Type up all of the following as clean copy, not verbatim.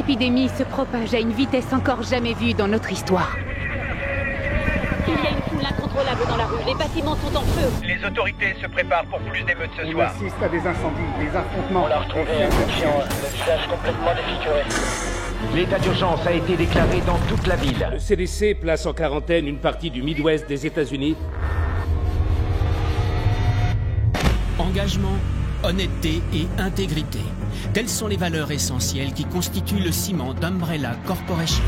L'épidémie se propage à une vitesse encore jamais vue dans notre histoire. Il y a une foule incontrôlable dans la rue. Les bâtiments sont en feu. Les autorités se préparent pour plus d'émeutes ce soir. On assiste à des incendies, des affrontements. On l'a retrouvé inconscient, le visage complètement défiguré. L'état d'urgence a été déclaré dans toute la ville. Le CDC place en quarantaine une partie du Midwest des États-Unis. Engagement, honnêteté et intégrité. Telles sont les valeurs essentielles qui constituent le ciment d'Umbrella Corporation.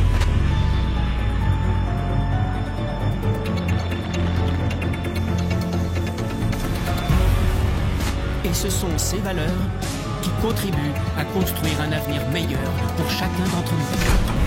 Et ce sont ces valeurs qui contribuent à construire un avenir meilleur pour chacun d'entre nous.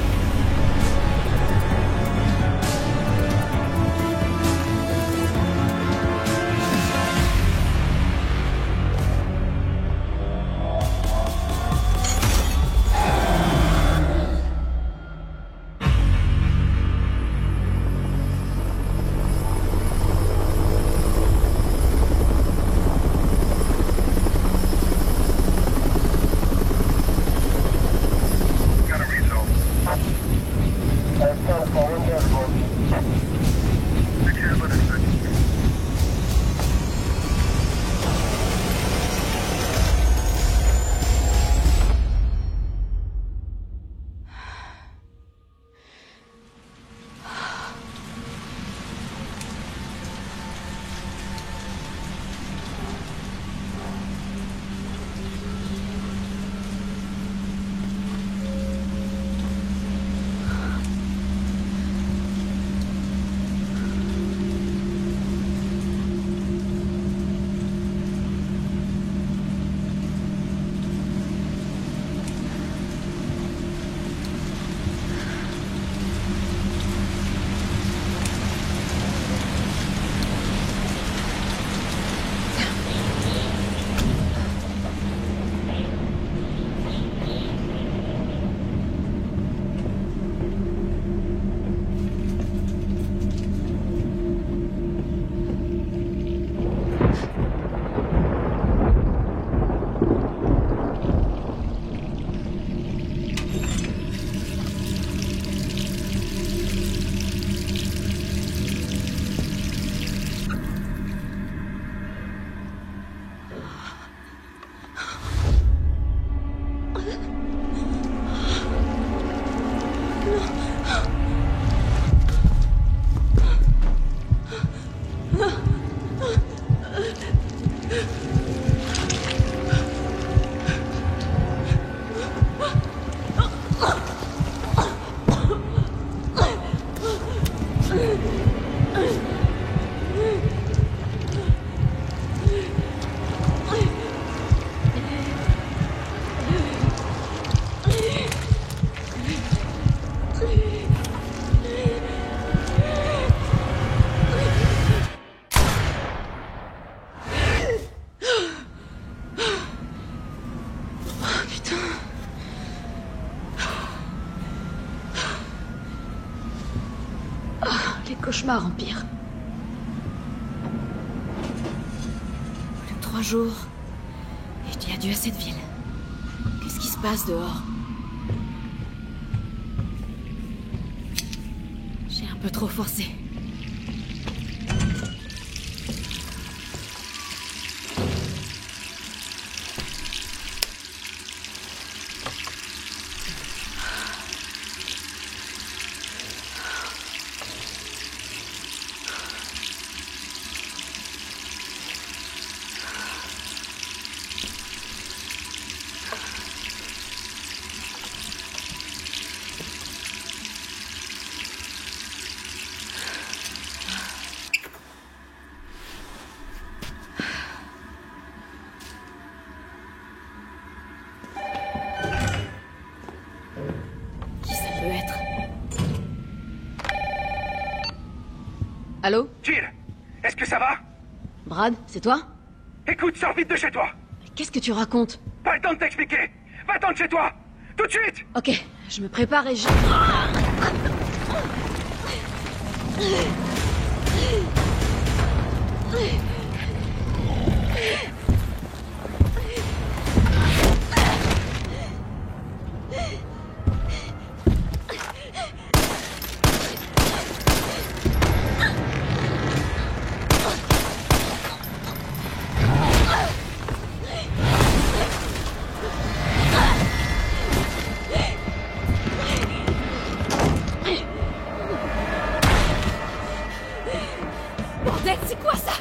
Cauchemar empire. Plus de 3 jours. Et je dis adieu à cette ville. Qu'est-ce qui se passe dehors? J'ai un peu trop forcé. Allô? Jill, est-ce que ça va? Brad, c'est toi? Écoute, sors vite de chez toi. Qu'est-ce que tu racontes? Pas le temps de t'expliquer. Va-t'en de chez toi. Tout de suite. Ok, je me prépare et je... bête, c'est quoi ça?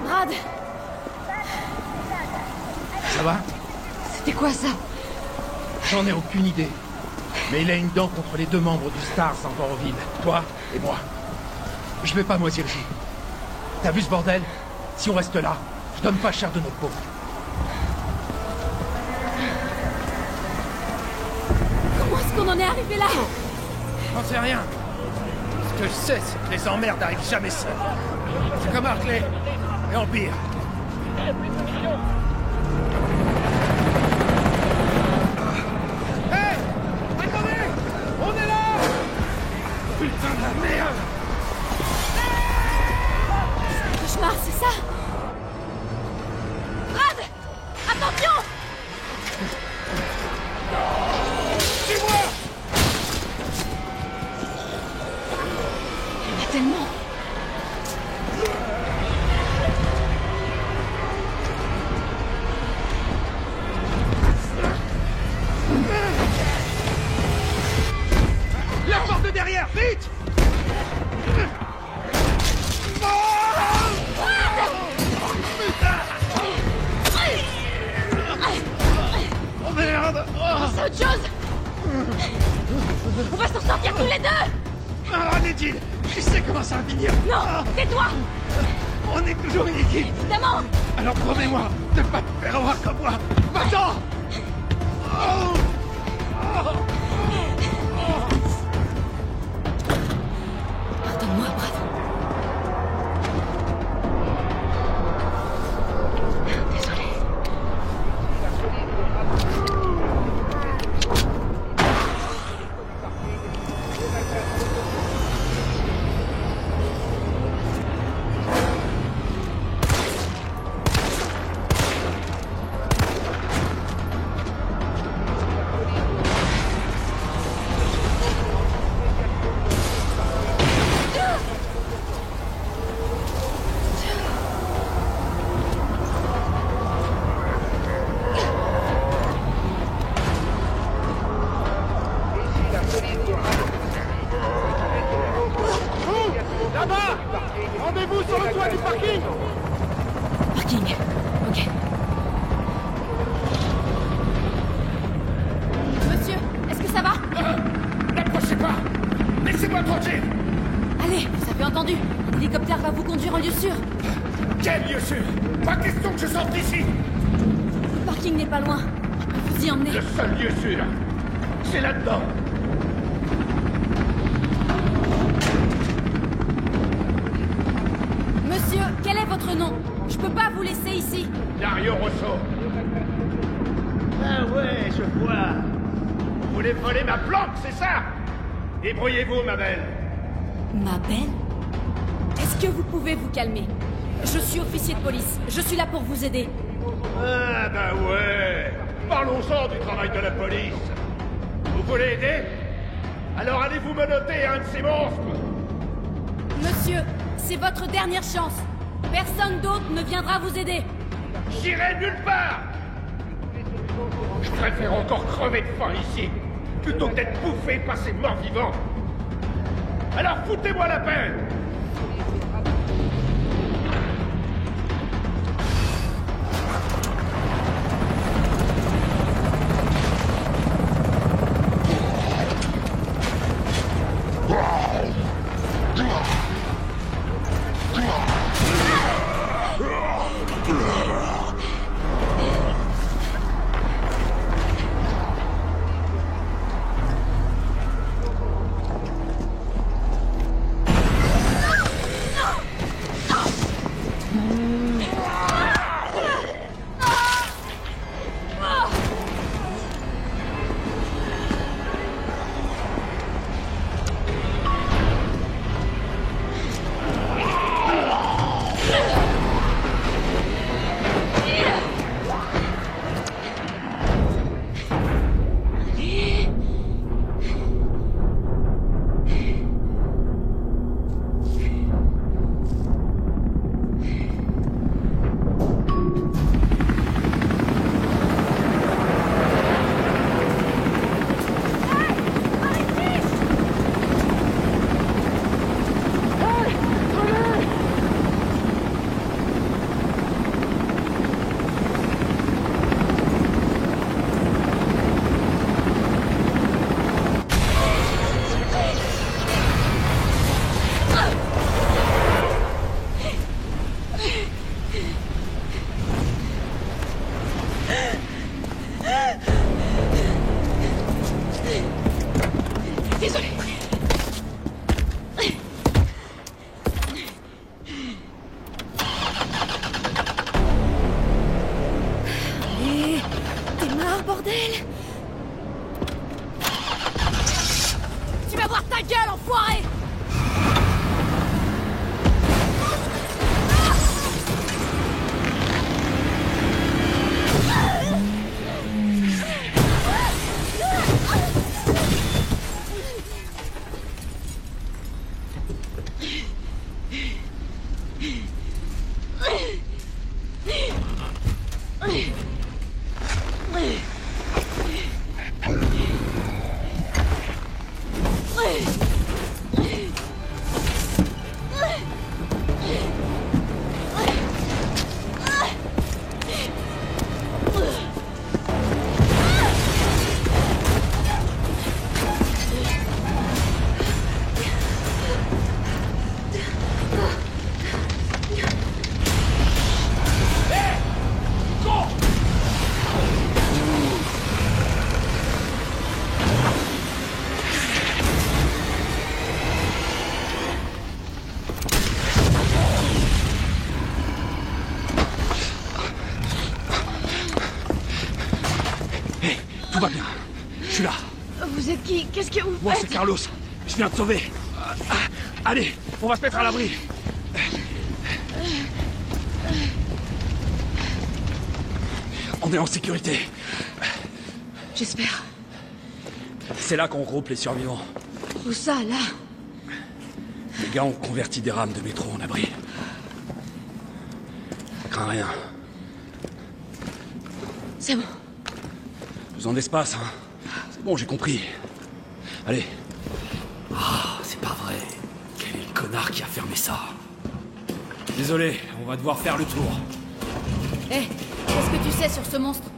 Brad! Ça va? C'était quoi ça? J'en ai aucune idée. Mais il a une dent contre les 2 membres du Stars encore en ville. Toi et moi. Je vais pas moisir ici. T'as vu ce bordel? Si on reste là, je donne pas cher de notre peau. Comment est-ce qu'on en est arrivé là? J'en sais rien. Ce que je sais, c'est que les emmerdes n'arrivent jamais seuls. C'est comme Hartley et Empire. Hé! Attendez! On est là! Putain de la merde! Cauchemar, c'est ça? Brad! Attention! Suis-moi! Il y en a tellement. La porte de derrière, vite! Oh merde! C'est autre chose! On va s'en sortir tous les deux! Ah, Nadine! Je sais comment ça va finir! Non! Tais-toi! On est toujours une équipe! Évidemment! Alors promets-moi de pas te faire avoir comme moi! Maintenant! Oh! Pardonne-moi, Brad. Désolé. Là-bas! Rendez-vous sur le toit du parking! Parking. Ok. Monsieur, est-ce que ça va? N'approchez pas! Laissez-moi tranquille! Allez, vous avez entendu. L'hélicoptère va vous conduire en lieu sûr. Quel lieu sûr? Pas question que je sorte d'ici! Le parking n'est pas loin. Je peux vous y emmener. Le seul lieu sûr, c'est là-dedans! pas vous laisser ici. Dario Rosso. Ah ouais, je vois. Vous voulez voler ma planque, c'est ça? Débrouillez-vous, ma belle. Ma belle? Est-ce que vous pouvez vous calmer? Je suis officier de police. Je suis là pour vous aider. Ah bah ouais. Parlons-en du travail de la police. Vous voulez aider? Alors allez-vous menotter un de ces monstres. Monsieur, c'est votre dernière chance. Personne d'autre ne viendra vous aider. J'irai nulle part. Je préfère encore crever de faim ici, plutôt que d'être bouffé par ces morts vivants. Alors foutez-moi la paix. Tu vas voir ta gueule, enfoiré! Tout va bien. Je suis là. Vous êtes qui? Qu'est-ce que vous faites? Moi, c'est Carlos. Je viens te sauver. Allez, on va se mettre à l'abri. On est en sécurité. J'espère. C'est là qu'on regroupe les survivants. Où ça, là? Les gars ont converti des rames de métro en abri. Crains rien. C'est bon. Besoin d'espace, hein. C'est bon, j'ai compris. Allez. Ah, c'est pas vrai. Quel est le connard qui a fermé ça? Désolé, on va devoir faire le tour. Hé, qu'est-ce que tu sais sur ce monstre?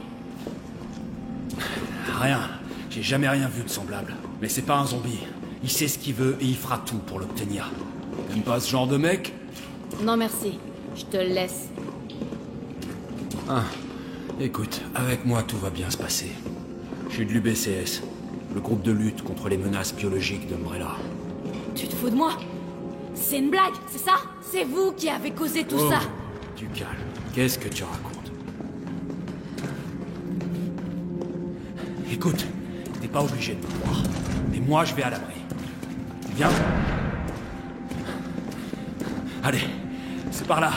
Rien. J'ai jamais rien vu de semblable. Mais c'est pas un zombie. Il sait ce qu'il veut et il fera tout pour l'obtenir. T'aimes pas ce genre de mec? Non, merci. Je te laisse. Ah. Écoute, avec moi tout va bien se passer. Je suis de l'UBCS, le groupe de lutte contre les menaces biologiques d'Umbrella. Tu te fous de moi? C'est une blague, c'est ça? C'est vous qui avez causé tout ça? Du calme. Qu'est-ce que tu racontes? Écoute, t'es pas obligé de me croire. Mais moi, je vais à l'abri. Viens. Allez, c'est par là.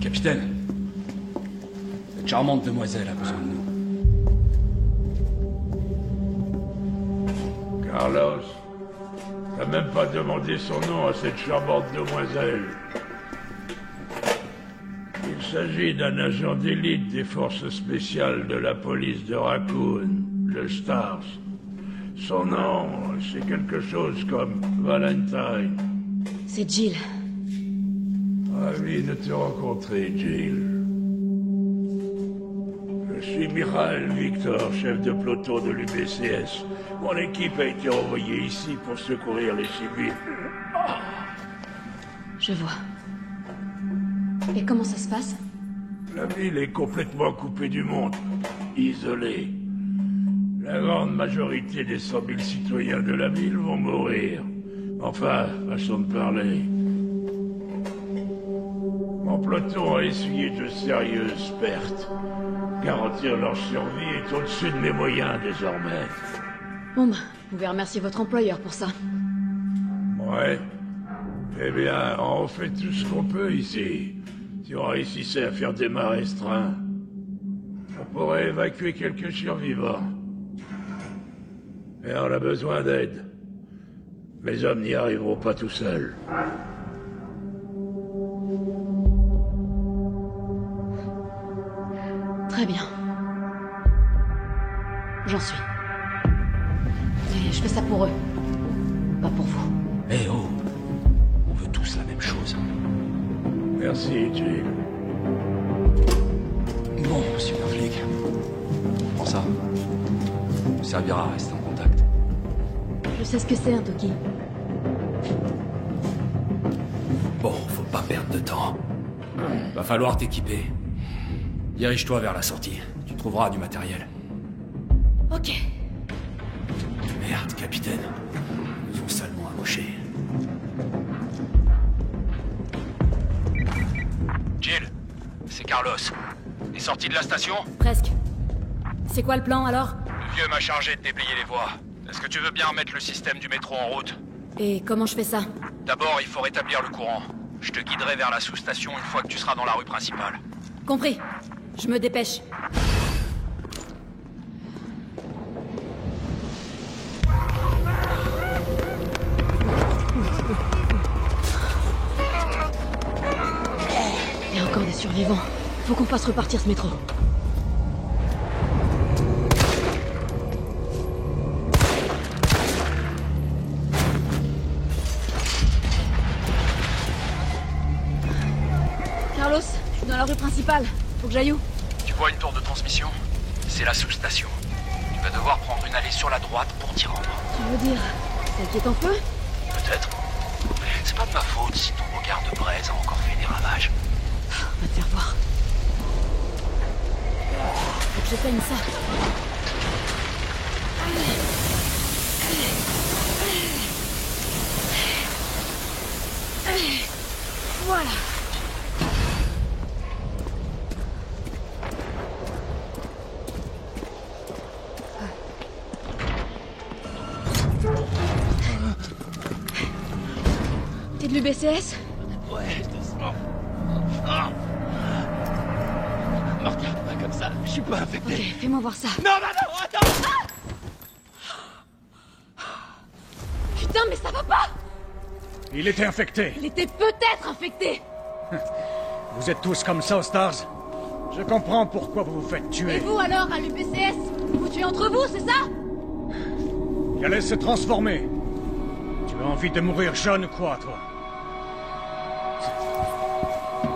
Capitaine, cette charmante demoiselle a besoin de nous. Carlos, t'as même pas demandé son nom à cette charmante demoiselle. Il s'agit d'un agent d'élite des forces spéciales de la police de Raccoon, le Stars. Son nom, c'est quelque chose comme Valentine. C'est Jill. Ravi de te rencontrer, Jill. Je suis Michael Victor, chef de peloton de l'UBCS. Mon équipe a été envoyée ici pour secourir les civils. Je vois. Et comment ça se passe? La ville est complètement coupée du monde, isolée. La grande majorité des 100 000 citoyens de la ville vont mourir. Enfin, façon de parler. Mon peloton a essuyé de sérieuses pertes. Garantir leur survie est au-dessus de mes moyens désormais. Bon, vous pouvez remercier votre employeur pour ça. Ouais. Eh bien, on fait tout ce qu'on peut ici. Si on réussissait à faire démarrer ce train, on pourrait évacuer quelques survivants. Mais on a besoin d'aide. Mes hommes n'y arriveront pas tout seuls. Très bien. J'en suis. Et je fais ça pour eux. Pas pour vous. Eh oh! On veut tous la même chose. Merci, Jill. Bon, super flic. Prends ça. Ça servira à rester en contact. Je sais ce que c'est, un Toki. Bon, faut pas perdre de temps. Va falloir t'équiper. Dirige-toi vers la sortie. Tu trouveras du matériel. Ok. Merde, capitaine. Ils nous ont salement amochés. Jill, c'est Carlos. T'es sorti de la station? Presque. C'est quoi le plan, alors? Le vieux m'a chargé de déblayer les voies. Est-ce que tu veux bien remettre le système du métro en route? Et comment je fais ça? D'abord, il faut rétablir le courant. Je te guiderai vers la sous-station une fois que tu seras dans la rue principale. Compris. Je me dépêche. Il y a encore des survivants. Faut qu'on fasse repartir ce métro. Carlos, je suis dans la rue principale. Faut que j'aille où? Tu vois une tour de transmission? C'est la sous-station. Tu vas devoir prendre une allée sur la droite pour t'y rendre. Tu veux dire celle qui est en feu? Peut-être. C'est pas de ma faute si ton regard de braise a encore fait des ravages. On va te faire voir. Faut que j'éteigne ça. Voilà. T'es de l'UBCS? Ouais, doucement. Me regarde pas comme ça, je suis pas infecté. Ok, fais-moi voir ça. Non, attends! Putain, mais ça va pas! Il était infecté. Il était peut-être infecté! Vous êtes tous comme ça aux Stars? Je comprends pourquoi vous vous faites tuer. Et vous alors, à l'UBCS? Vous tuez entre vous, c'est ça? Il allait se transformer. Tu as envie de mourir jeune ou quoi, toi?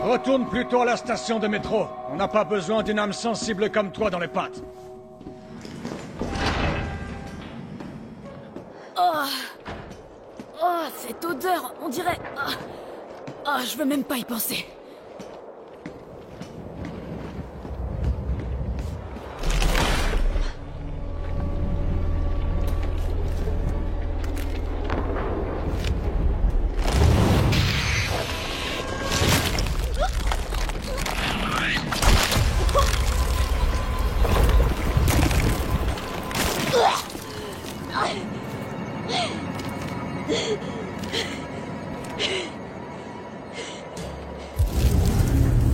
Retourne plutôt à la station de métro. On n'a pas besoin d'une âme sensible comme toi dans les pattes. Oh, cette odeur, on dirait... Oh, je veux même pas y penser.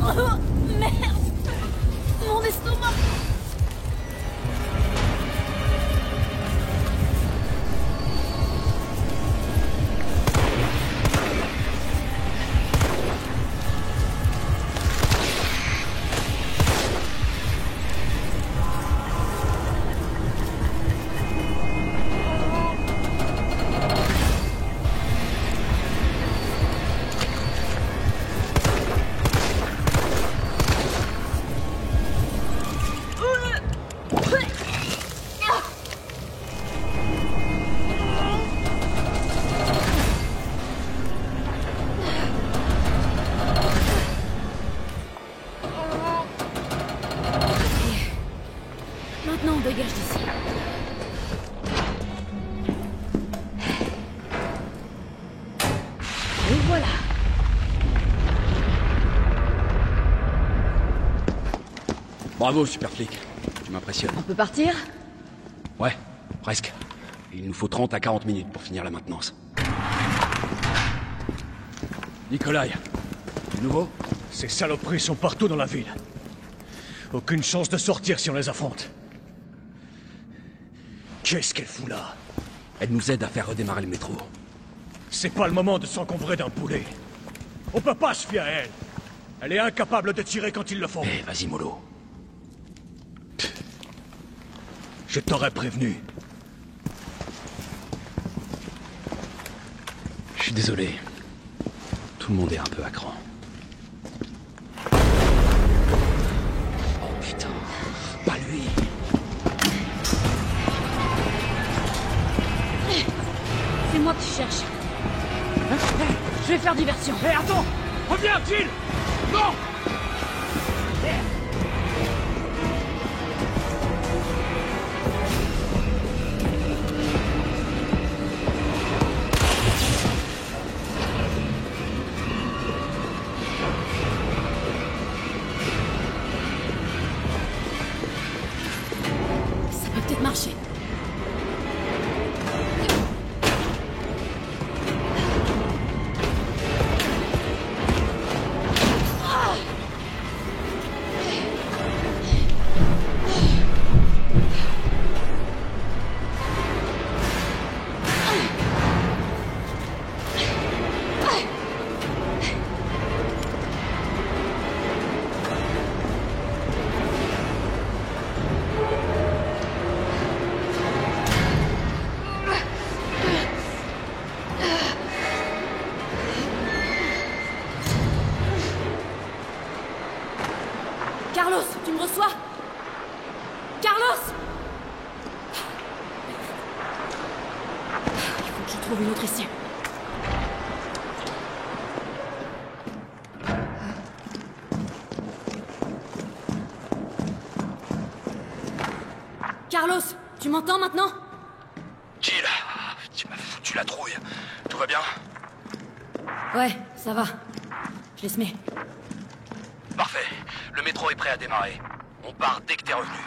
Oh, merde! Mon estomac! Maintenant, on dégage d'ici. Et voilà. Bravo, super flic. Tu m'impressionnes. On peut partir? Ouais, presque. Il nous faut 30 à 40 minutes pour finir la maintenance. Nikolai, du nouveau? Ces saloperies sont partout dans la ville. Aucune chance de sortir si on les affronte. Qu'est-ce qu'elle fout là? Elle nous aide à faire redémarrer le métro. C'est pas le moment de s'encombrer d'un poulet. On peut pas se fier à elle. Elle est incapable de tirer quand il le faut. Eh, vas-y, mollo. Je t'aurais prévenu. Je suis désolé. Tout le monde est un peu à cran. Oh putain, pas lui. C'est moi qui cherche. Je vais faire diversion. Hé, attends! Reviens, Jill! Non! Ça peut peut-être marcher. Carlos, tu me reçois? Carlos! Il faut que je trouve une autre issue. Carlos, tu m'entends maintenant? Jill, tu m'as foutu la trouille. Tout va bien? Ouais, ça va. Je les mets. Parfait. Le métro est prêt à démarrer. On part dès que t'es revenu.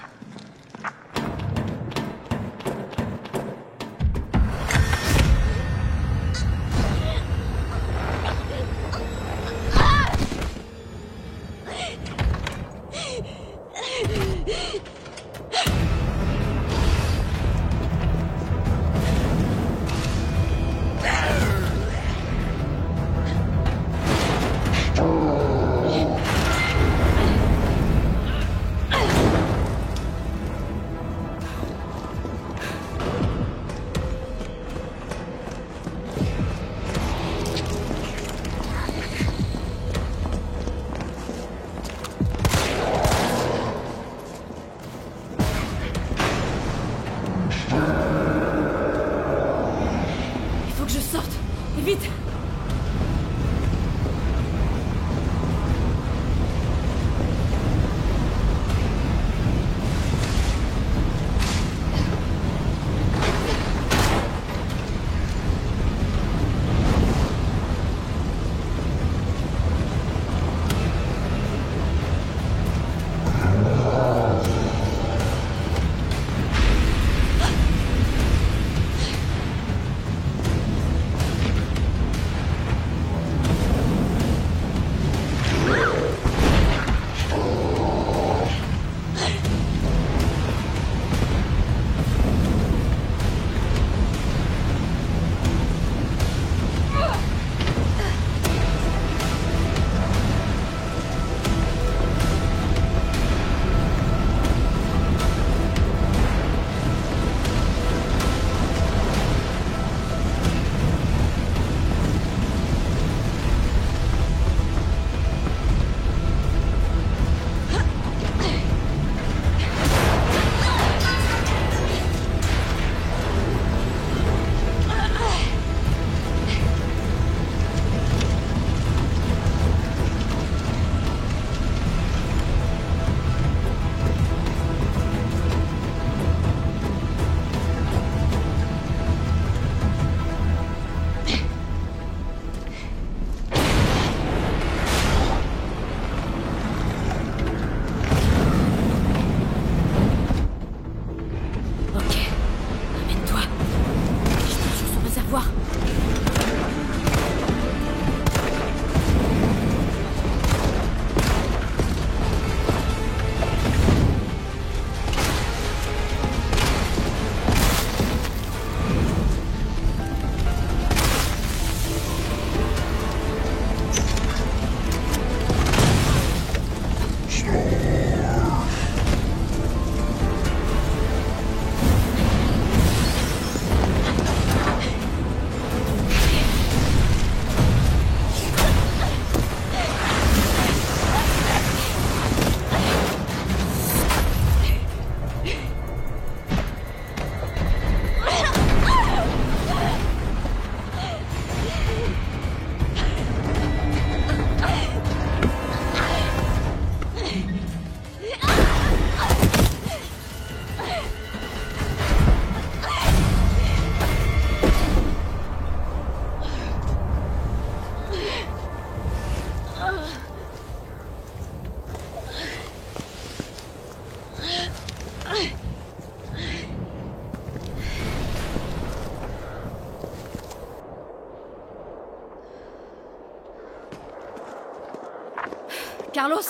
Carlos,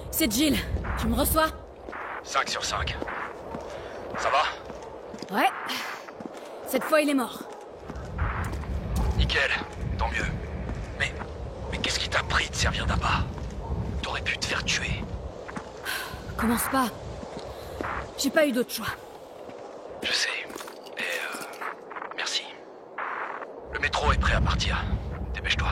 c'est Jill. Tu me reçois? 5 sur 5. Ça va? Ouais. Cette fois, il est mort. Nickel, tant mieux. Mais qu'est-ce qui t'a pris de servir d'appât? T'aurais pu te faire tuer. Commence pas. J'ai pas eu d'autre choix. Je sais. Et merci. Le métro est prêt à partir. Dépêche-toi.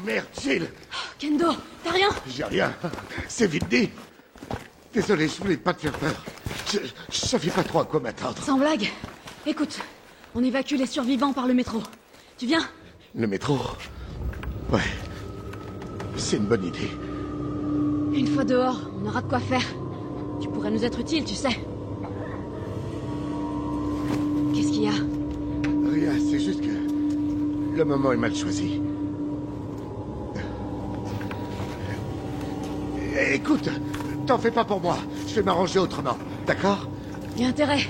Merde, Jill! Kendo, t'as rien? J'ai rien. C'est vite dit. Désolé, je voulais pas te faire peur. Je savais pas trop à quoi m'attendre. Sans blague. Écoute, on évacue les survivants par le métro. Tu viens? Le métro? Ouais. C'est une bonne idée. Une fois dehors, on aura de quoi faire. Tu pourrais nous être utile, tu sais. Qu'est-ce qu'il y a? Rien, c'est juste que... le moment est mal choisi. Écoute, t'en fais pas pour moi. Je vais m'arranger autrement, d'accord? Y a intérêt.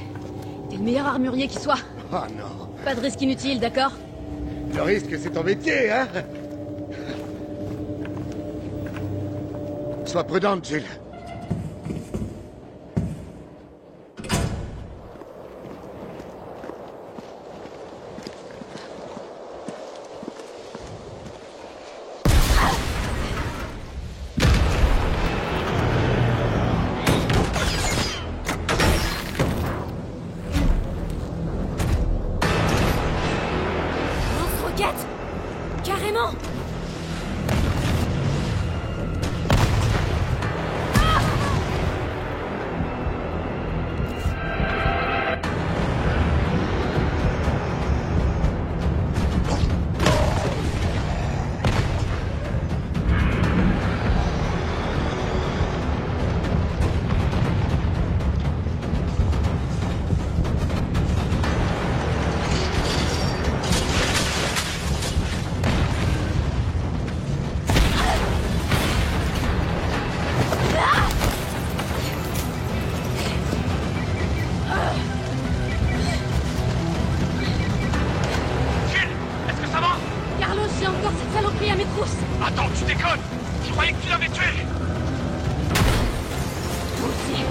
T'es le meilleur armurier qui soit. Oh non. Pas de risque inutile, d'accord? Le risque, c'est ton métier, hein? Sois prudente, Jill. Carrément! Attends, tu déconnes! Je croyais que tu l'avais tué! Toi aussi.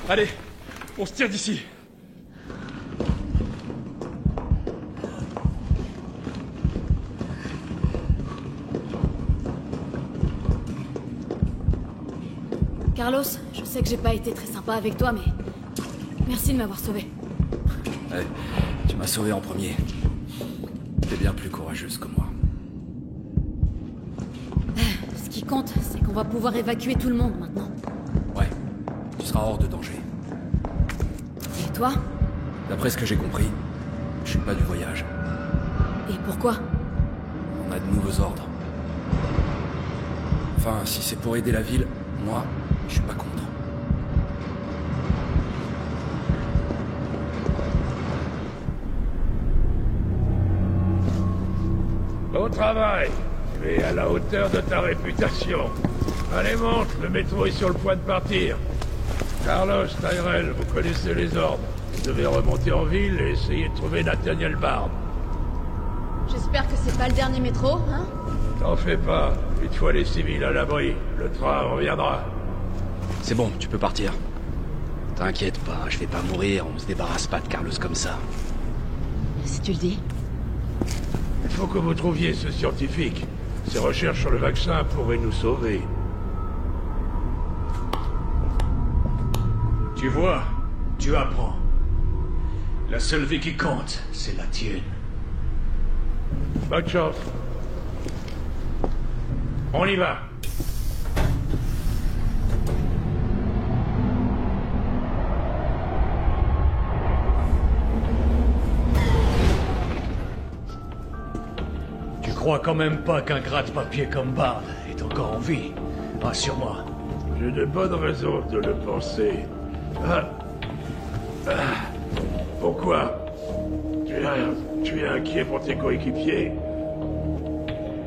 Allez, on se tire d'ici. Carlos, je sais que j'ai pas été très sympa avec toi, mais... Merci de m'avoir sauvé. Ouais, tu m'as sauvé en premier. T'es bien plus courageuse que moi. Ce qui compte, c'est qu'on va pouvoir évacuer tout le monde maintenant. Ouais, tu seras hors de danger. Et toi? D'après ce que j'ai compris, je suis pas du voyage. Et pourquoi? On a de nouveaux ordres. Enfin, si c'est pour aider la ville, moi, je suis pas contre. Bon travail. Tu es à la hauteur de ta réputation. Allez, monte, le métro est sur le point de partir. Carlos, Tyrell, vous connaissez les ordres. Vous devez remonter en ville et essayer de trouver Nathaniel Bard. J'espère que c'est pas le dernier métro, hein? T'en fais pas. Une fois les civils à l'abri, le train reviendra. C'est bon, tu peux partir. T'inquiète pas, je vais pas mourir, on se débarrasse pas de Carlos comme ça. Si tu le dis. Il faut que vous trouviez ce scientifique. Ses recherches sur le vaccin pourraient nous sauver. Tu vois, tu apprends. La seule vie qui compte, c'est la tienne. Bonne chance. On y va. Tu crois quand même pas qu'un gratte-papier comme Bard est encore en vie? Rassure-moi. J'ai de bonnes raisons de le penser. Pourquoi? Tu es inquiet pour tes coéquipiers?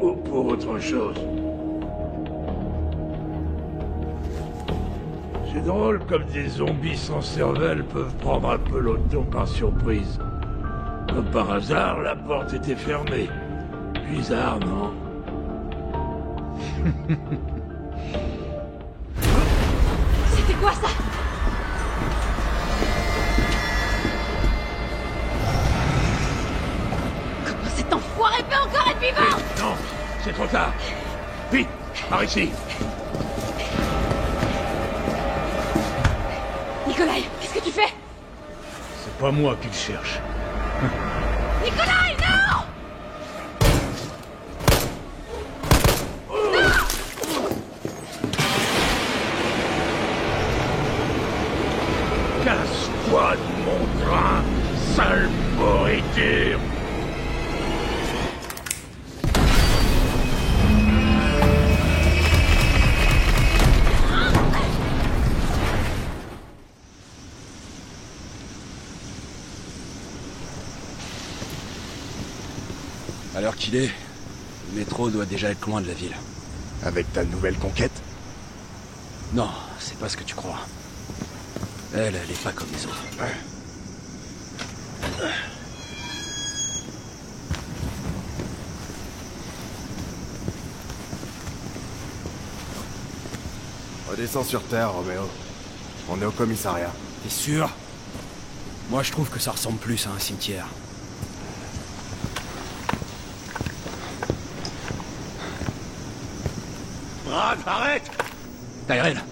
Ou pour autre chose? C'est drôle comme des zombies sans cervelle peuvent prendre un peloton par surprise. Comme par hasard, la porte était fermée. Bizarre, non? C'était quoi ça? Comment cet enfoiré peut encore être vivant? Non, c'est trop tard. Vite, par ici. Nikolai, qu'est-ce que tu fais? C'est pas moi qui le cherche. Nikolai, non! Casse-toi de mon train, sale pourriture! À l'heure qu'il est, le métro doit déjà être loin de la ville. Avec ta nouvelle conquête? Non, c'est pas ce que tu crois. Elle est pas comme les autres. Redescends sur Terre, Roméo. On est au commissariat. T'es sûr? Moi, je trouve que ça ressemble plus à un cimetière. Brad, arrête! Tyrell!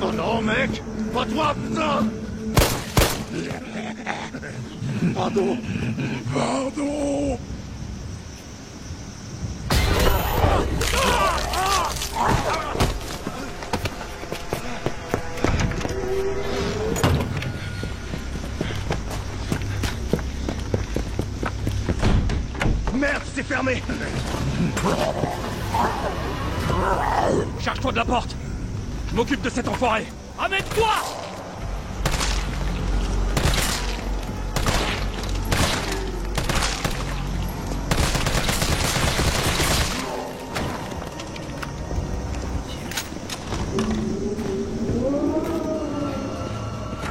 Oh non, mec! Pas toi, putain! Pardon! Pardon! Merde, c'est fermé! Charge-toi de la porte! Je m'occupe de cet enfoiré! Amène-toi!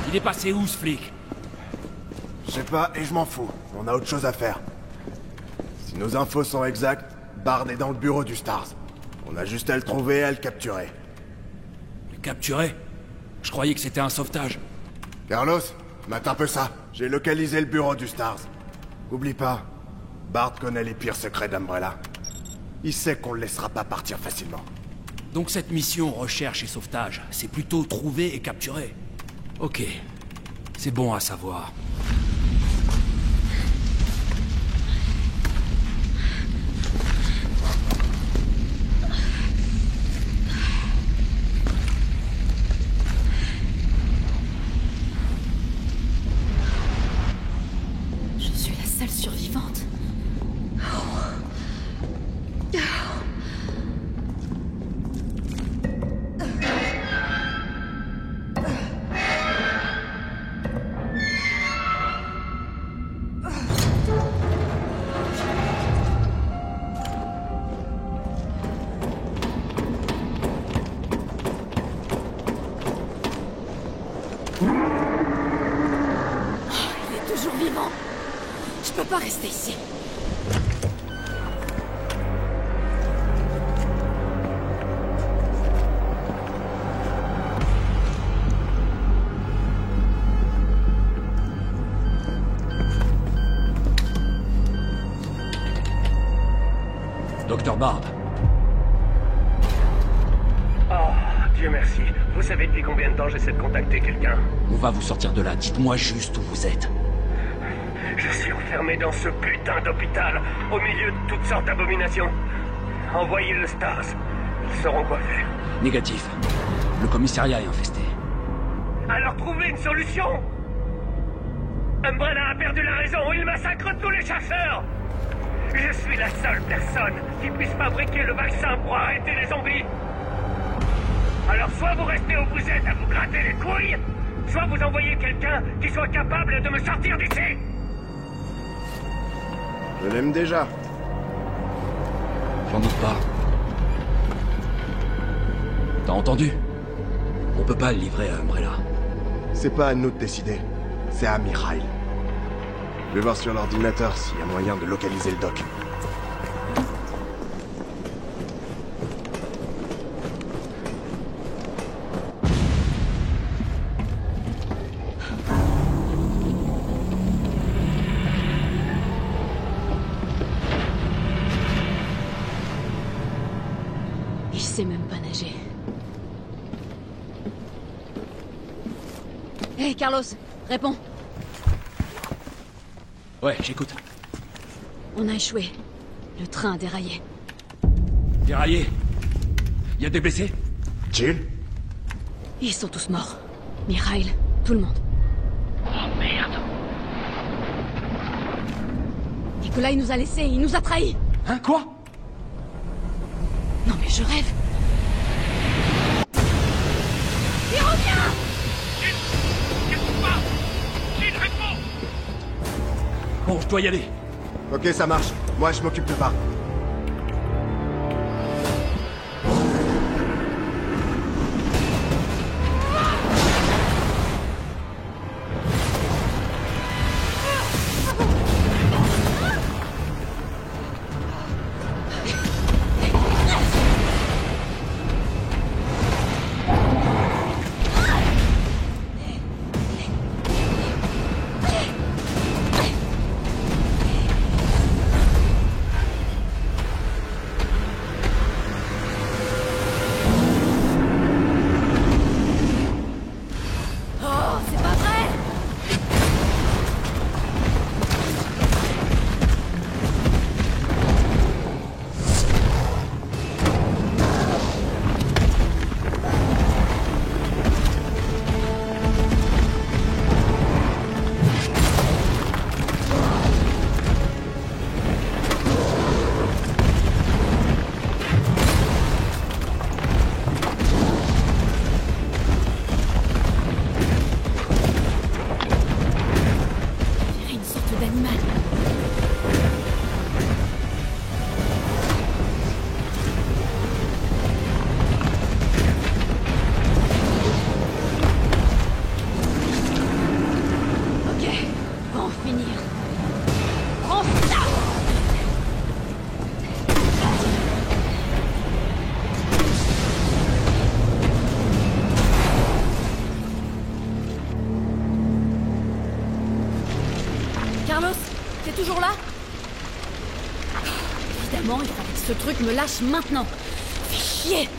Il est passé où, ce flic? Je sais pas, et je m'en fous. On a autre chose à faire. Si nos infos sont exactes, Bard est dans le bureau du Stars. On a juste à le trouver et à le capturer. Le capturer? Je croyais que c'était un sauvetage. Carlos, mate un peu ça. J'ai localisé le bureau du Stars. Oublie pas, Bard connaît les pires secrets d'Umbrella. Il sait qu'on le laissera pas partir facilement. Donc cette mission recherche et sauvetage, c'est plutôt trouver et capturer. Ok. C'est bon à savoir. Je suis la seule survivante. Je peux pas rester ici. Docteur Barbe. Oh, Dieu merci. Vous savez depuis combien de temps j'essaie de contacter quelqu'un? On va vous sortir de là. Dites-moi juste où vous êtes. Je suis enfermé dans ce putain d'hôpital, au milieu de toutes sortes d'abominations. Envoyez le Stars. Ils sauront quoi faire. Négatif. Le commissariat est infesté. Alors trouvez une solution. Umbrella a perdu la raison, il massacre tous les chasseurs. Je suis la seule personne qui puisse fabriquer le vaccin pour arrêter les zombies. Alors soit vous restez où vous êtes à vous gratter les couilles, soit vous envoyez quelqu'un qui soit capable de me sortir d'ici. Je l'aime déjà. J'en doute pas. T'as entendu? On peut pas le livrer à Umbrella. C'est pas à nous de décider. C'est à Mikhail. Je vais voir sur l'ordinateur s'il y a moyen de localiser le doc. Il sait même pas nager. Hé, Carlos, réponds. Ouais, j'écoute. On a échoué. Le train a déraillé. Déraillé? Y a des blessés? Jill? Ils sont tous morts. Mikhail, tout le monde. Oh merde. Nikolai nous a laissés, il nous a trahis. Hein, quoi? Non mais je rêve. Il revient! Bon, je dois y aller. Ok, ça marche. Moi, je m'occupe de Barbe. Évidemment, il fallait que ce truc me lâche maintenant. Fais chier!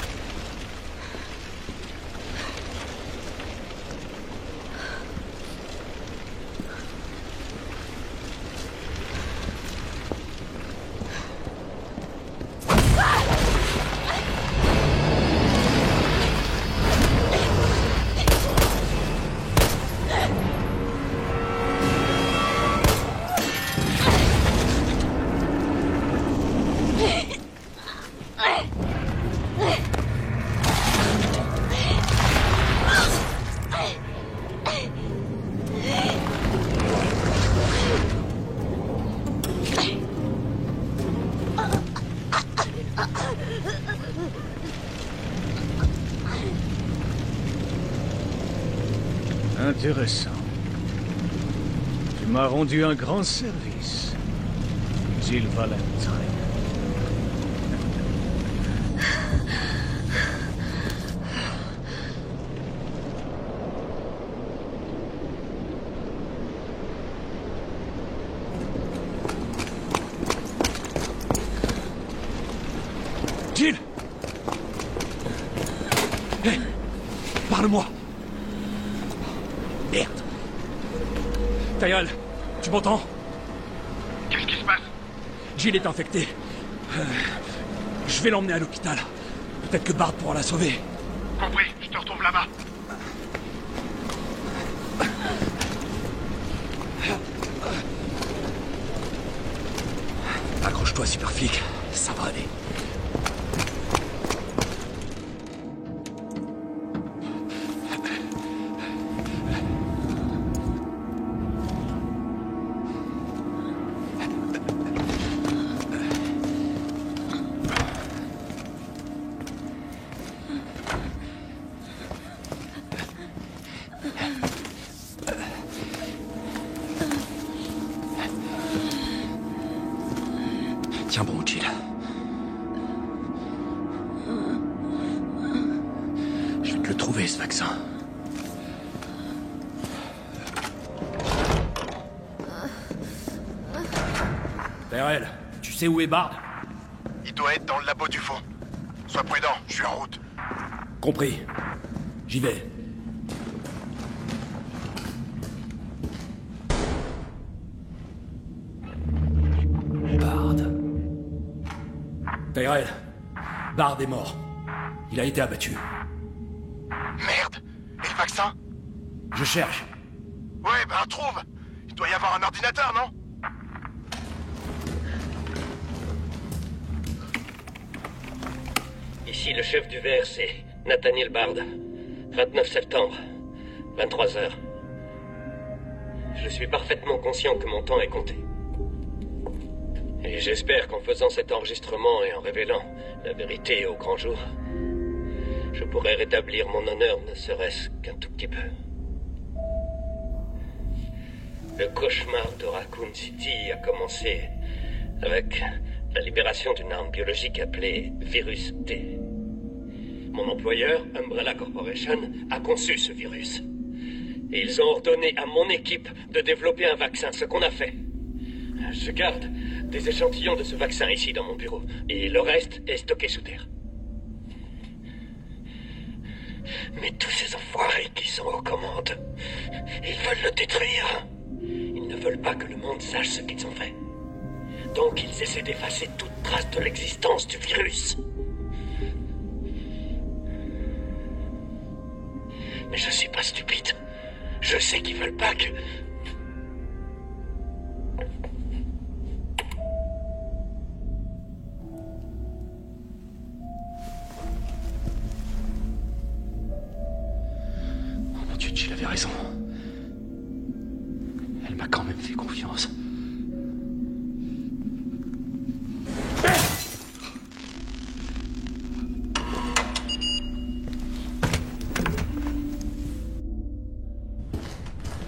Intéressant. Tu m'as rendu un grand service, Jill Valentine. Jill! Hé! Parle-moi! Merde! Tyrell, tu m'entends? Qu'est-ce qui se passe? Jill est infectée. Je vais l'emmener à l'hôpital. Peut-être que Bard pourra la sauver. Compris, je te retrouve là-bas. Accroche-toi, Superflic. Ça va aller. Tiens bon, Jill. Je vais te le trouver, ce vaccin. Tyrell, tu sais où est Bard? Il doit être dans le labo du fond. Sois prudent, je suis en route. Compris. J'y vais. Bard. Tyrell, Bard est mort. Il a été abattu. Merde! Et le vaccin? Je cherche. Ouais, ben trouve! Il doit y avoir un ordinateur, non? Ici le chef du VRC, Nathaniel Bard. 29 septembre, 23h. Je suis parfaitement conscient que mon temps est compté. Et j'espère qu'en faisant cet enregistrement et en révélant la vérité au grand jour, je pourrai rétablir mon honneur ne serait-ce qu'un tout petit peu. Le cauchemar de Raccoon City a commencé avec la libération d'une arme biologique appelée Virus T. Mon employeur, Umbrella Corporation, a conçu ce virus. Et ils ont ordonné à mon équipe de développer un vaccin, ce qu'on a fait. Je garde des échantillons de ce vaccin ici dans mon bureau, et le reste est stocké sous terre. Mais tous ces enfoirés qui sont aux commandes, ils veulent le détruire. Ils ne veulent pas que le monde sache ce qu'ils ont fait. Donc ils essaient d'effacer toute trace de l'existence du virus. Mais je suis pas stupide. Je sais qu'ils veulent pas que... Oh mon Dieu, Jill avait raison. Elle m'a quand même fait confiance.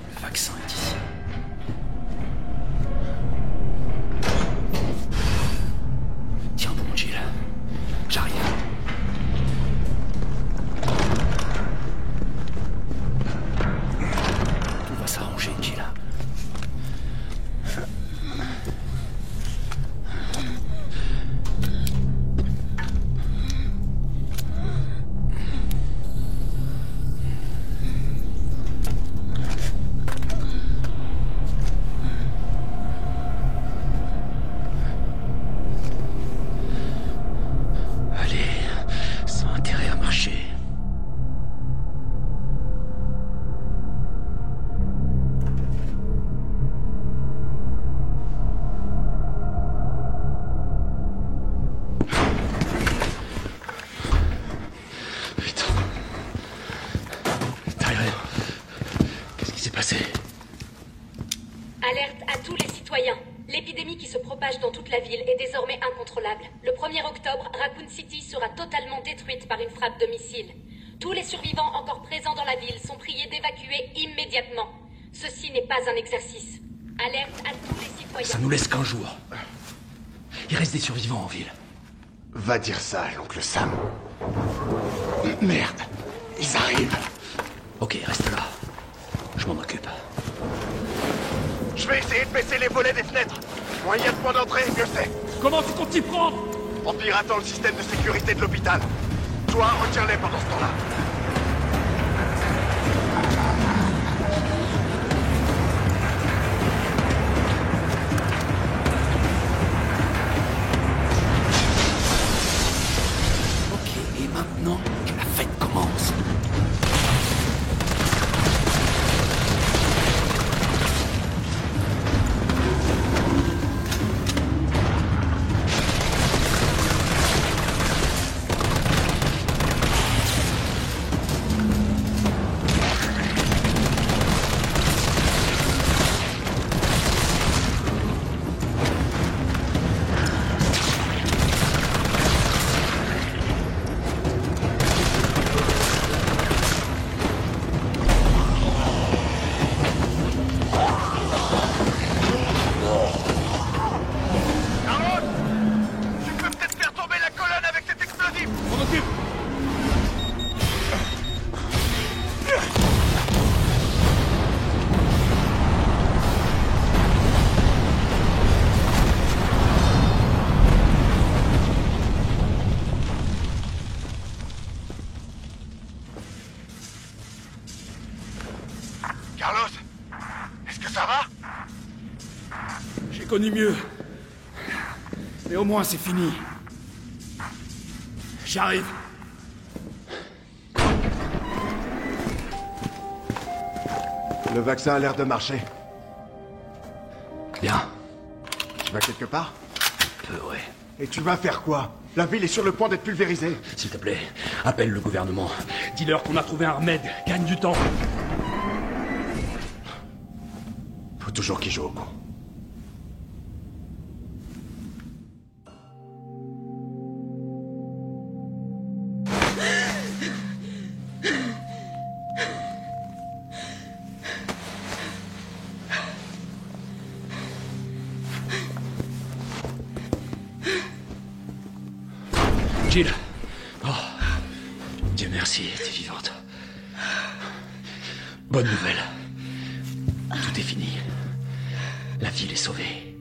Le vaccin est ici. Tiens bon, Jill. J'arrive. Tout va s'arranger, Jill. propage dans toute la ville est désormais incontrôlable. Le 1er octobre, Raccoon City sera totalement détruite par une frappe de missile. Tous les survivants encore présents dans la ville sont priés d'évacuer immédiatement. Ceci n'est pas un exercice. Alerte à tous les citoyens. Ça nous laisse qu'un jour. Il reste des survivants en ville. Va dire ça à l'oncle Sam. Merde, ils arrivent. Ok, reste là. Je m'en occupe. Je vais essayer de baisser les volets des fenêtres. Moins il y a de points d'entrée, mieux c'est. Comment tu comptes t'y prendre? En piratant le système de sécurité de l'hôpital. Toi, retiens-les pendant ce temps-là. Ok, et maintenant que la fête commence. Carlos, est-ce que ça va? J'ai connu mieux. Mais au moins c'est fini. J'arrive. Le vaccin a l'air de marcher. Bien. Tu vas quelque part? Ouais. Et tu vas faire quoi? La ville est sur le point d'être pulvérisée. S'il te plaît, appelle le gouvernement. Dis-leur qu'on a trouvé un remède. Gagne du temps. Faut toujours qu'il joue au con. Jill. Oh. Dieu merci, t'es vivante. Bonne nouvelle. Tout est fini. La ville est sauvée.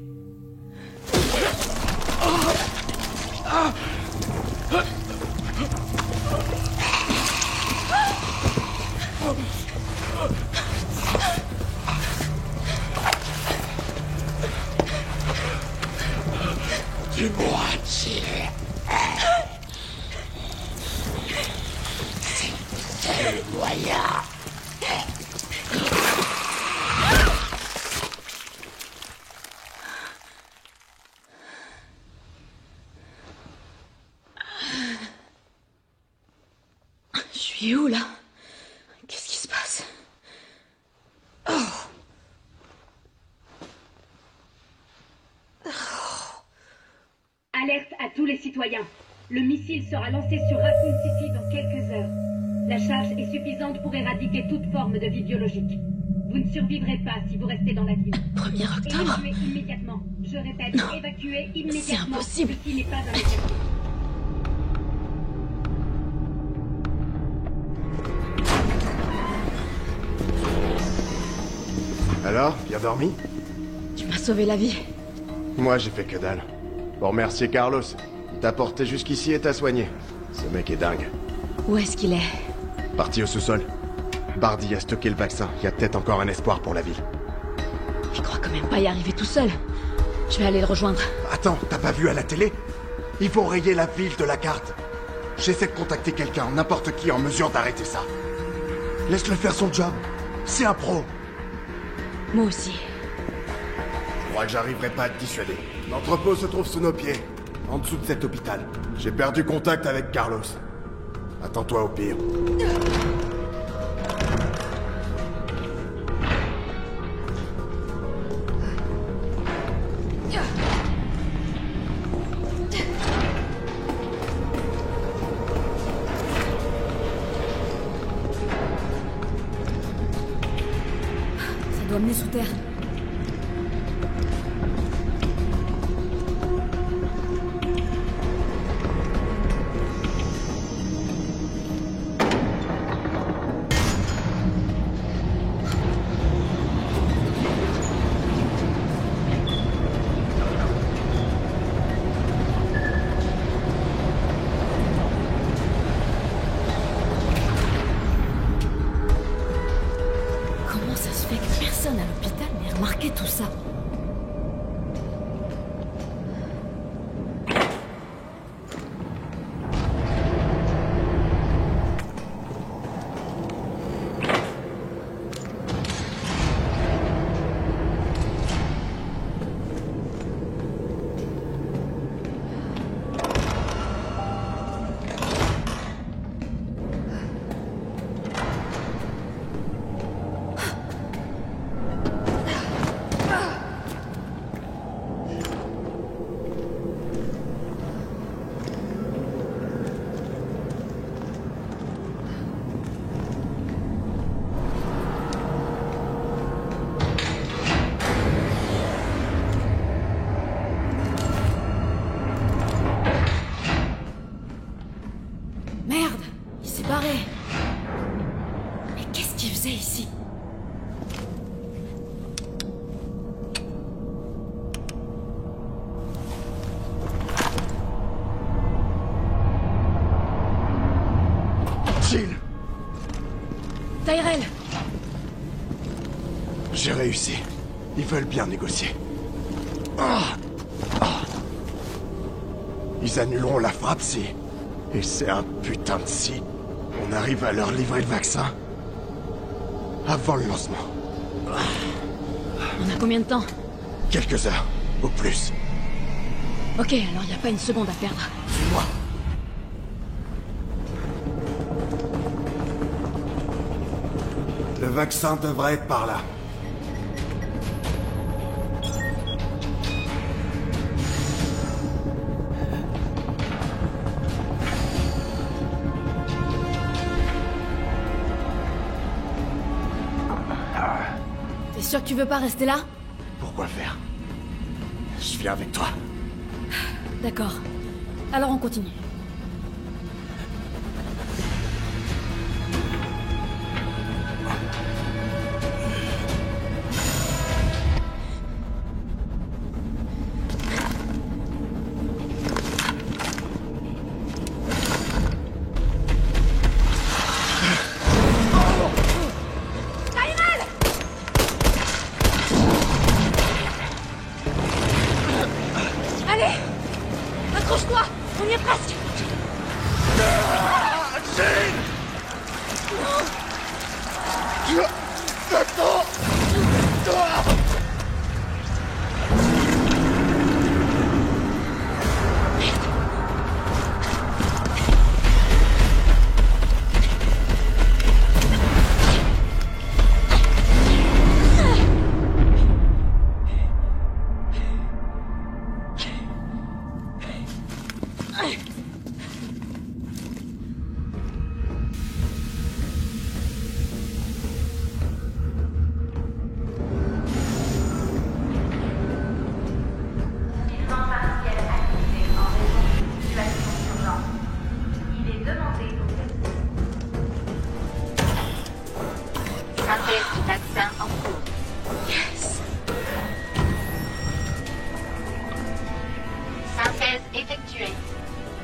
Dis-moi, Jill. C'est le moyen. Je suis où, là? Qu'est-ce qui se passe? Oh. Alerte à tous les citoyens. Le missile sera lancé sur Raccoon City dans quelques heures. La charge est suffisante pour éradiquer toute forme de vie biologique. Vous ne survivrez pas si vous restez dans la ville. 1er octobre? Évacuez immédiatement. Je répète, évacuez immédiatement. C'est impossible. Ceci n'est pas un exercice. Alors, bien dormi? Tu m'as sauvé la vie. Moi, j'ai fait que dalle. Pour remercier Carlos. Il t'a porté jusqu'ici et t'a soigné. Ce mec est dingue. Où est-ce qu'il est? Parti au sous-sol. Bardi a stocké le vaccin. Il y a peut-être encore un espoir pour la ville. Il croit quand même pas y arriver tout seul. Je vais aller le rejoindre. Attends, t'as pas vu à la télé? Il faut rayer la ville de la carte. J'essaie de contacter quelqu'un, n'importe qui en mesure d'arrêter ça. Laisse-le faire son job. C'est un pro. Moi aussi. Je crois que j'arriverai pas à te dissuader. L'entrepôt se trouve sous nos pieds, en dessous de cet hôpital. J'ai perdu contact avec Carlos. Attends-toi au pire. ramener sous terre. Tout ça. Mais qu'est-ce qu'il faisait ici? Jill! Tyrell! J'ai réussi. Ils veulent bien négocier. Ils annuleront la frappe si... Et c'est un putain de si... On arrive à leur livrer le vaccin. Avant le lancement. On a combien de temps? Quelques heures, au plus. Ok, alors y a pas une seconde à perdre. Suis-moi. Le vaccin devrait être par là. T'es sûr que tu veux pas rester là? Pourquoi faire? Je viens avec toi. D'accord. Alors on continue.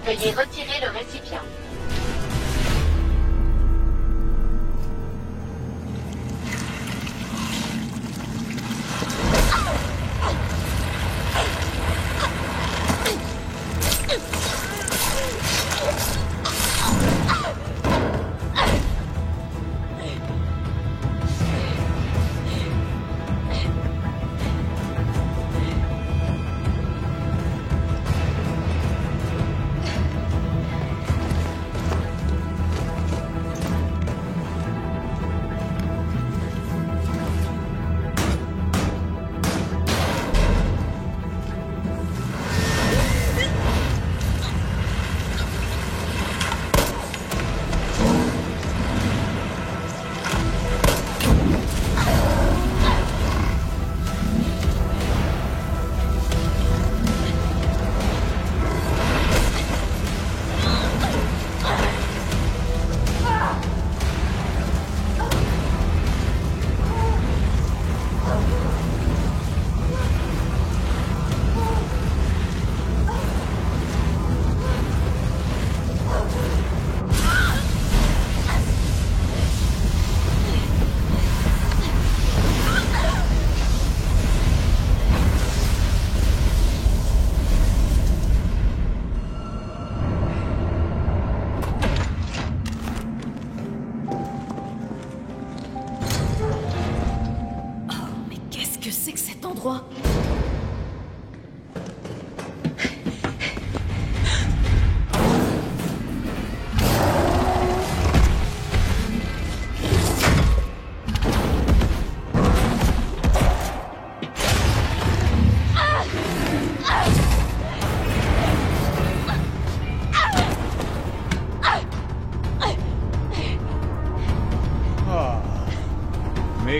Veuillez retirer le récipient.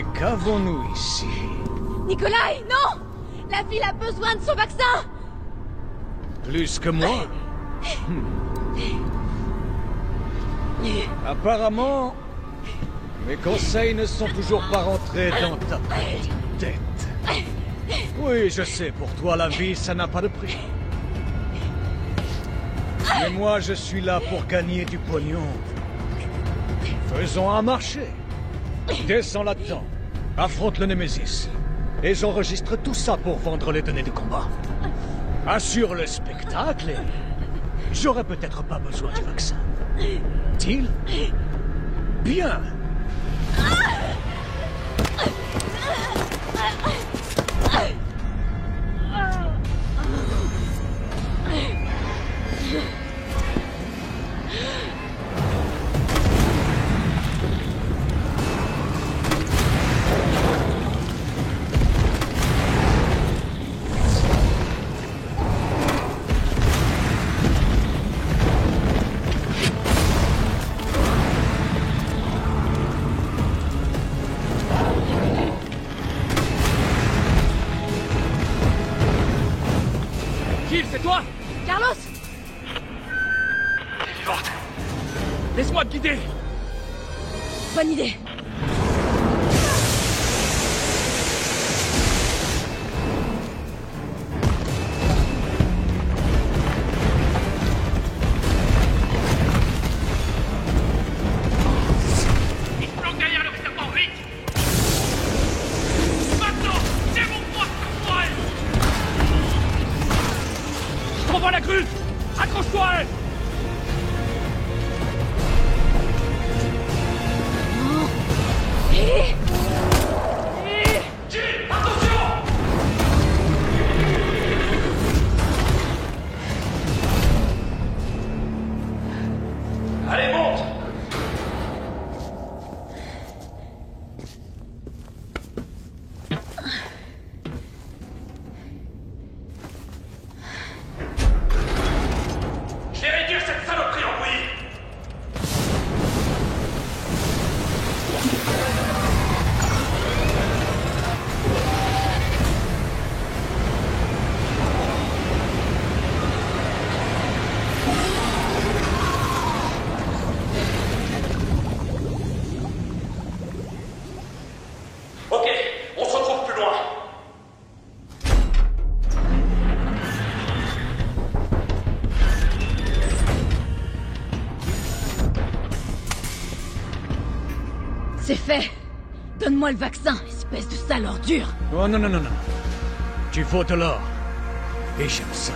Et qu'avons-nous ici? Nikolai, non! La ville a besoin de son vaccin! Plus que moi? Apparemment, mes conseils ne sont toujours pas rentrés dans ta petite tête. Oui, je sais, pour toi, la vie, ça n'a pas de prix. Mais moi, je suis là pour gagner du pognon. Faisons un marché. Descends là-dedans. Affronte le Némésis. Et j'enregistre tout ça pour vendre les données de combat. Assure le spectacle et... j'aurai peut-être pas besoin du vaccin. Deal? Bien. Jill, c'est toi? Carlos! T'es vivante. Laisse-moi te guider. Bonne idée. Il se planque derrière le réservoir, vite! Maintenant! C'est mon poids sur moi! Je t'envoie la grue. Accroche-toi à elle. Allez, monte! Je vais réduire cette saloperie en bouillie! Ok, on se retrouve plus loin. C'est fait. Donne-moi le vaccin, espèce de sale ordure. Oh non, non, non, non. Tu vaux de l'or. Et j'aime ça.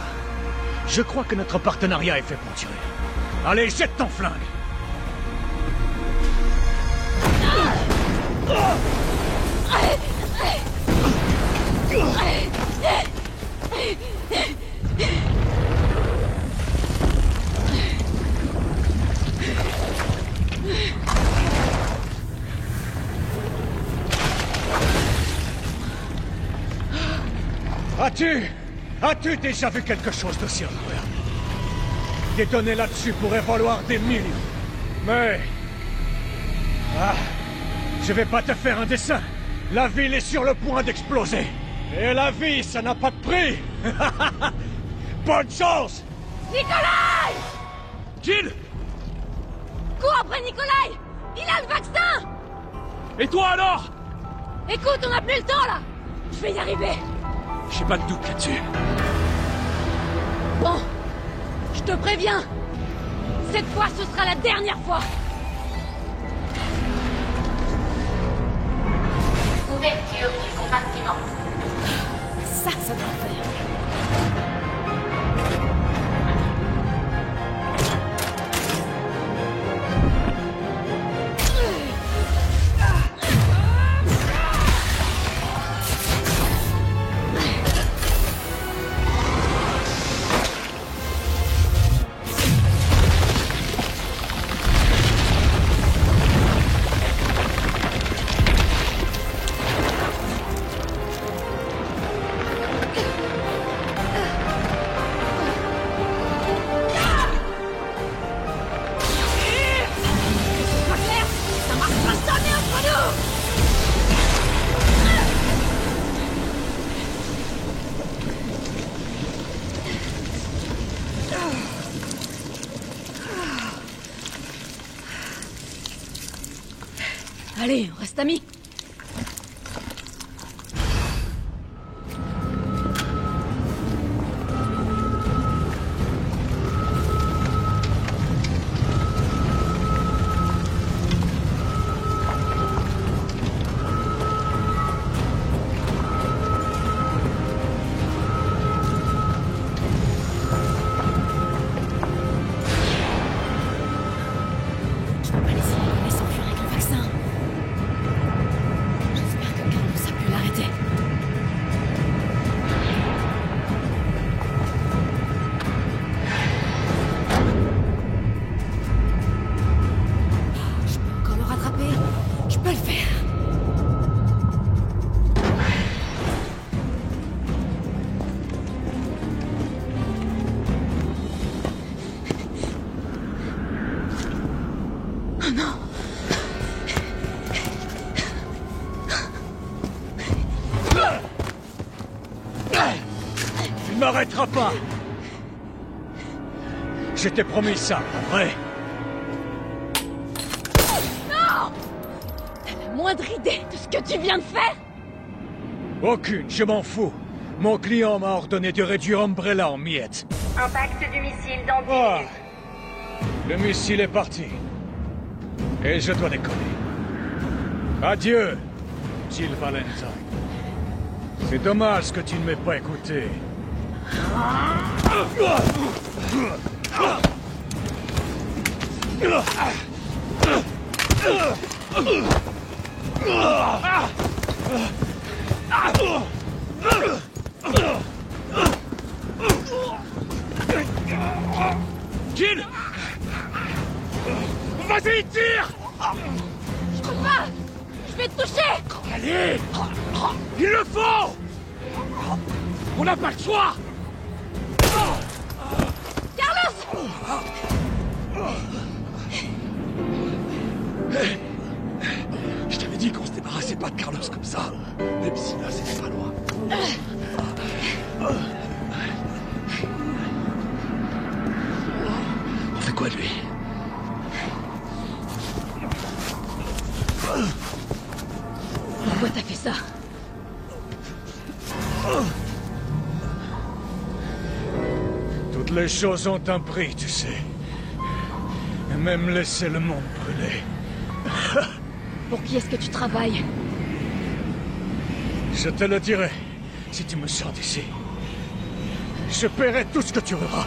Je crois que notre partenariat est fait pour durer. Allez, jette ton flingue. As-tu déjà vu quelque chose d'aussi incroyable? Des données là-dessus pourraient valoir des millions. Mais... ah, je vais pas te faire un dessin. La ville est sur le point d'exploser. Et la vie, ça n'a pas de prix. Bonne chance! Nikolai! Jill! Cours après Nikolai! Il a le vaccin! Et toi alors? Écoute, on n'a plus le temps là! Je vais y arriver! J'ai pas de doute là-dessus. Bon, je te préviens. Cette fois, ce sera la dernière fois. Ouverture du compartiment. Ça doit faire. Allez, on reste amis. Tu ne m'arrêteras pas. Je t'ai promis ça, vrai? Non! T'as la moindre idée de ce que tu viens de faire? Aucune, je m'en fous. Mon client m'a ordonné de réduire Umbrella en miettes. Impact du missile dans 10 minutes. Le missile est parti. Et je dois décoller. Adieu, Jill Valentine. C'est dommage que tu ne m'aies pas écouté. Jill! Vas-y, tire! Je peux pas! Je vais te toucher! Allez! Il le faut! On n'a pas le choix! Carlos! Je t'avais dit qu'on se débarrassait pas de Carlos comme ça. Même si là, c'était pas loin. On fait quoi de lui? Pourquoi t'as fait ça? Toutes les choses ont un prix, tu sais. Et même laisser le monde brûler. Pour qui est-ce que tu travailles? Je te le dirai, si tu me sors d'ici. Je paierai tout ce que tu auras.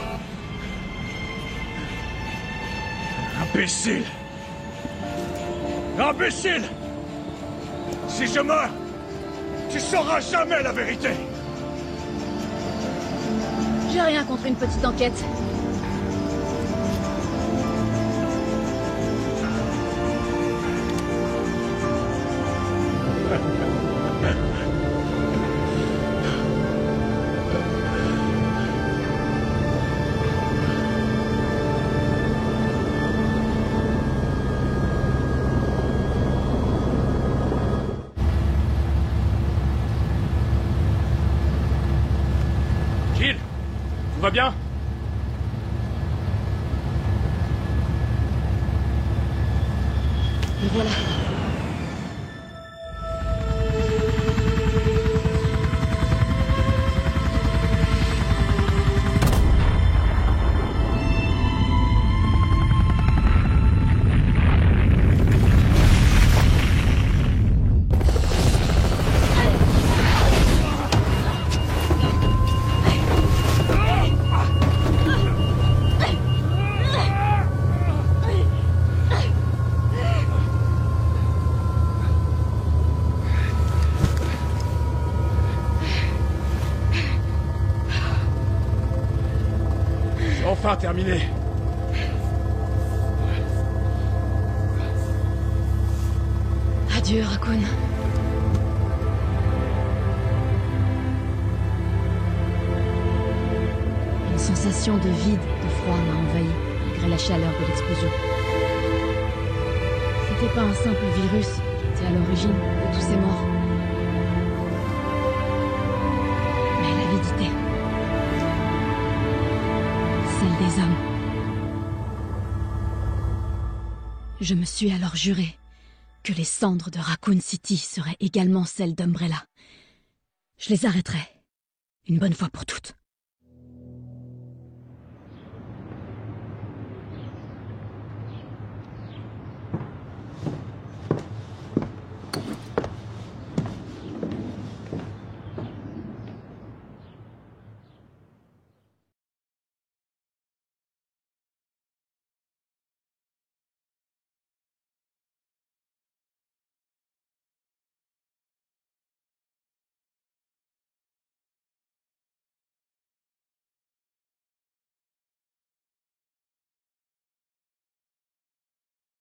Imbécile! Imbécile! Si je meurs, tu sauras jamais la vérité! J'ai rien contre une petite enquête. Jill! Tout va bien? Et voilà. Enfin terminé. Adieu, Raccoon. Une sensation de vide, de froid m'a envahi, malgré la chaleur de l'explosion. C'était pas un simple virus qui était à l'origine de tous ces morts. Mais l'avidité. Celle des hommes. Je me suis alors juré que les cendres de Raccoon City seraient également celles d'Umbrella. Je les arrêterai, une bonne fois pour toutes.